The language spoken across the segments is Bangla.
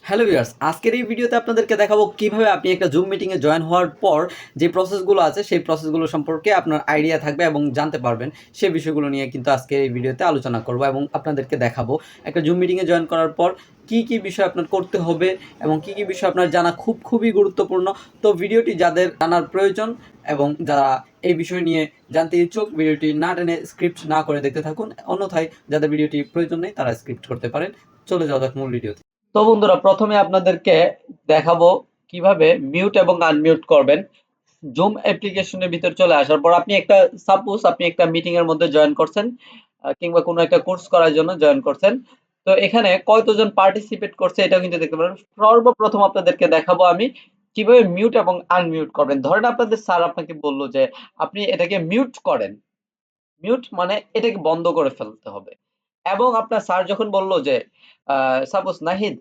হ্যালো ভিউয়ার্স, আজকের এই ভিডিওতে আপনাদেরকে দেখাবো কিভাবে আপনি একটা জুম মিটিংয়ে জয়েন হওয়ার পর যে প্রসেসগুলো আছে সেই প্রসেসগুলো সম্পর্কে আপনার আইডিয়া থাকবে এবং জানতে পারবেন। সেই বিষয়গুলো নিয়ে কিন্তু আজকের এই ভিডিওতে আলোচনা করব এবং আপনাদেরকে দেখাবো একটা জুম মিটিংয়ে জয়েন করার পর কি বিষয় আপনার করতে হবে এবং কি বিষয় আপনার জানা খুবই গুরুত্বপূর্ণ। তো ভিডিওটি যাদের জানার প্রয়োজন এবং যারা এই বিষয় নিয়ে জানতে ইচ্ছুক, ভিডিওটি না টেনে স্ক্রিপ্ট না করে দেখতে থাকুন। অন্যথায় যাদের ভিডিওটি প্রয়োজন নেই তারা স্ক্রিপ্ট করতে পারেন। চলে যাওয়া যাক মূল ভিডিওতে। তো বন্ধুরা, প্রথমে আপনাদেরকে দেখাবো কিভাবে মিউট এবং আনমিউট করবেন। জুম অ্যাপ্লিকেশনের ভিতর চলে আসার পর আপনি একটা মিটিং এর মধ্যে জয়েন করছেন, কিংবা কোনো একটা কোর্স করার জন্য জয়েন করছেন। তো এখানে কতজন পার্টিসিপেট করছে এটাও কিন্তু দেখতে পারেন। সর্বপ্রথম আপনাদেরকে দেখাবো আমি কিভাবে মিউট এবং আনমিউট করবেন। ধরেন আপনাদের স্যার আপনাকে বলল যে আপনি এটাকে মিউট করেন। মিউট মানে এটাকে বন্ধ করে ফেলতে হবে। এবং আপনার স্যার যখন বলল যে সাপোজ নাহিদ,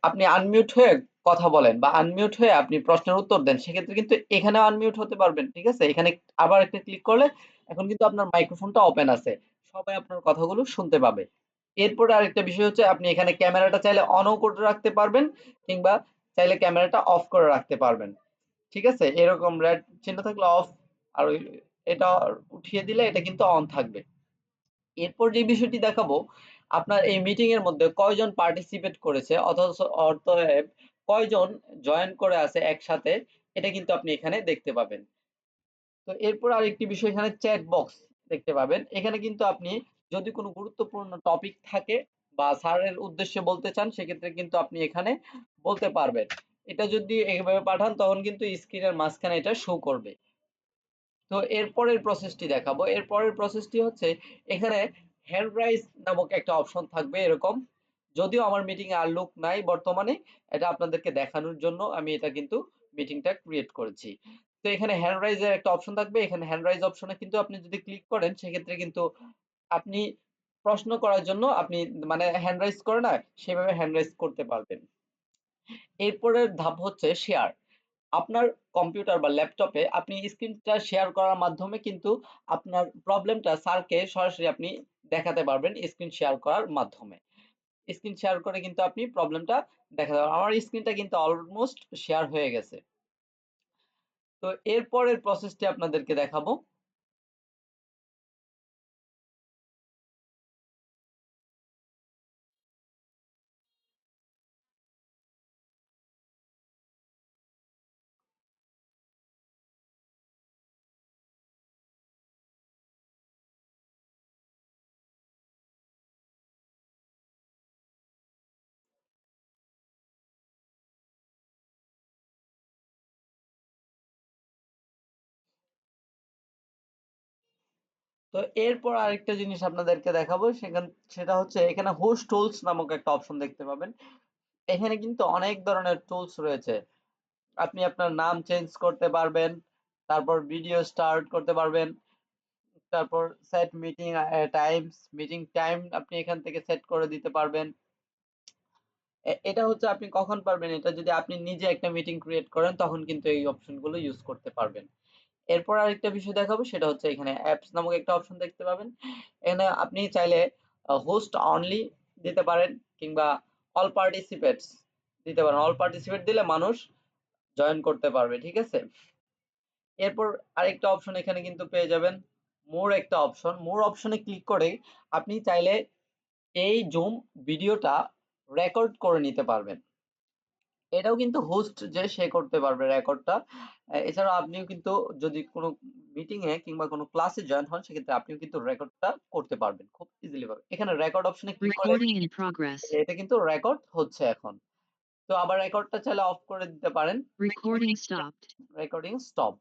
আপনি আনমিউট হয়ে কথা বলেন বা আনমিউট হয়ে আপনি প্রশ্নের উত্তর দেন, সেক্ষেত্রে কিন্তু এখানেও আনমিউট হতে পারবেন। ঠিক আছে, এখানে আবার একটা ক্লিক করলে এখন কিন্তু আপনার মাইক্রোফোনটা ওপেন আছে, সবাই আপনার কথাগুলো শুনতে পাবে। এরপরে আরেকটা বিষয় হচ্ছে আপনি এখানে ক্যামেরাটা চাইলে অনও করে রাখতে পারবেন, কিংবা চাইলে ক্যামেরাটা অফ করে রাখতে পারবেন। ঠিক আছে, এরকম রেড চিহ্ন থাকলে অফ, আর এটা উঠিয়ে দিলে এটা কিন্তু অন থাকবে। এরপর যে বিষয়টি দেখাবো, আপনার এই মিটিং এর মধ্যে কয়জন পার্টিসিপেট করেছে অতএব কয়জন জয়েন করে আছে একসাথে, এটা কিন্তু আপনি এখানে দেখতে পাবেন। তো এরপর আরেকটি বিষয়, এখানে চ্যাট বক্স দেখতে পাবেন। এখানে কিন্তু আপনি যদি কোনো গুরুত্বপূর্ণ টপিক থাকে বা স্যারের উদ্দেশ্যে বলতে চান, সেক্ষেত্রে কিন্তু আপনি এখানে বলতে পারবেন। এটা যদি এইভাবে পাঠান তখন কিন্তু স্ক্রিনের মাঝখানে এটা শো করবে। তো এরপরের প্রসেসটি দেখাবো। এরপরের প্রসেসটি হচ্ছে এখানে হ্যান্ড রাইজ নামক একটা অপশন থাকবে এরকম। যদিও আমার মিটিং এ আর লোক নাই বর্তমানে, এটা আপনাদেরকে দেখানোর জন্য আমি এটা কিন্তু মিটিংটা ক্রিয়েট করেছি। তো এখানে হ্যান্ড রাইজ এর একটা অপশন থাকবে। এখানে হ্যান্ড রাইজ অপশনে কিন্তু আপনি যদি ক্লিক করেন, সেক্ষেত্রে কিন্তু আপনি প্রশ্ন করার জন্য আপনি মানে হ্যান্ড রাইজ করে না, সেভাবে হ্যান্ড রাইজ করতে পারবেন। এরপরের ধাপ হচ্ছে শেয়ার। আপনার কম্পিউটার বা ল্যাপটপে আপনি স্ক্রিনটা শেয়ার করার মাধ্যমে কিন্তু আপনার প্রবলেমটা স্যারকে সরাসরি আপনি দেখাতে পারবেন স্ক্রিন শেয়ার করার মাধ্যমে। স্ক্রিন শেয়ার করে কিন্তু আপনি প্রবলেমটা দেখাতে পারবেন। আমার স্ক্রিনটা কিন্তু অলমোস্ট শেয়ার হয়ে গেছে। তো এরপরের প্রসেসটি আপনাদেরকে দেখাবো। তো এরপর আরেকটা জিনিস আপনাদেরকে দেখাবো, সেটা হচ্ছে এখানে হোস্ট টুলস নামক একটা অপশন দেখতে পাবেন। এখানে কিন্তু অনেক ধরনের টুলস রয়েছে। আপনি আপনার নাম চেঞ্জ করতে পারবেন, তারপর ভিডিও স্টার্ট করতে পারবেন, তারপর সেট মিটিং টাইম আপনি এখান থেকে সেট করে দিতে পারবেন। এটা হচ্ছে আপনি কখন পারবেন, এটা যদি আপনি নিজে একটা মিটিং ক্রিয়েট করেন তখন কিন্তু এই অপশনগুলো ইউজ করতে পারবেন। এরপর আরেকটা বিষয় দেখাবো, সেটা হচ্ছে এখানে অ্যাপস নামক একটা অপশন দেখতে পাবেন। এখানে আপনি চাইলে হোস্ট অনলি দিতে পারেন, কিংবা অল পার্টিসিপেটস দিতে পারেন। অল পার্টিসিপেট দিলে মানুষ জয়েন করতে পারবে। ঠিক আছে, এরপর আরেকটা অপশন এখানে কিন্তু পেয়ে যাবেন, মোর একটা অপশন। মোর অপশনে ক্লিক করে আপনি চাইলে এই জুম ভিডিওটা রেকর্ড করে নিতে পারবেন। এটাও কিন্তু হোস্ট যে সে করতে পারবে রেকর্ডটা। এছাড়াও আপনিও কিন্তু যদি কোনো মিটিং এ কিংবা কোনো ক্লাসে জয়েন হন, সেক্ষেত্রে আপনিও কিন্তু রেকর্ডটা করতে পারবেন খুব ইজিলি ভাবে। এখানে রেকর্ড অপশনে ক্লিক করে এটা কিন্তু রেকর্ড হচ্ছে এখন। তো আবার রেকর্ডটা চাইলে অফ করে দিতে পারেন। Recording stop.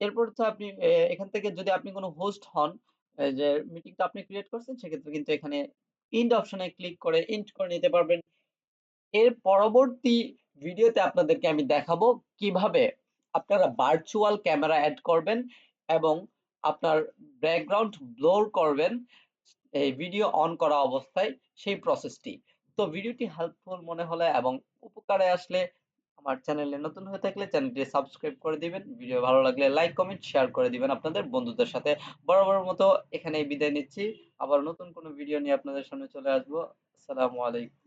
এরপর হচ্ছে আপনি এখান থেকে যদি আপনি কোনো হোস্ট হন, যে মিটিংটা আপনি ক্রিয়েট করছেন, সেক্ষেত্রে কিন্তু এখানে ইন্ড অপশনে ক্লিক করে ইন্ড করে নিতে পারবেন। এর পরবর্তী ভিডিওতে আপনাদেরকে আমি দেখাবো কিভাবে আপনারা ভার্চুয়াল ক্যামেরা অ্যাড করবেন এবং আপনার ব্যাকগ্রাউন্ড ব্লর করবেন এই ভিডিও অন করা অবস্থায়, সেই প্রসেসটি। তো ভিডিওটি হেল্পফুল মনে হলে এবং উপকারে আসলে, আমার চ্যানেলে নতুন হয়ে থাকলে চ্যানেলটি সাবস্ক্রাইব করে দিবেন। ভিডিও ভালো লাগলে লাইক কমেন্ট শেয়ার করে দিবেন আপনাদের বন্ধুদের সাথে। বরাবরের মতো এখানেই বিদায় নিচ্ছি। আবার নতুন কোনো ভিডিও নিয়ে আপনাদের সামনে চলে আসবো। আসসালামু আলাইকুম।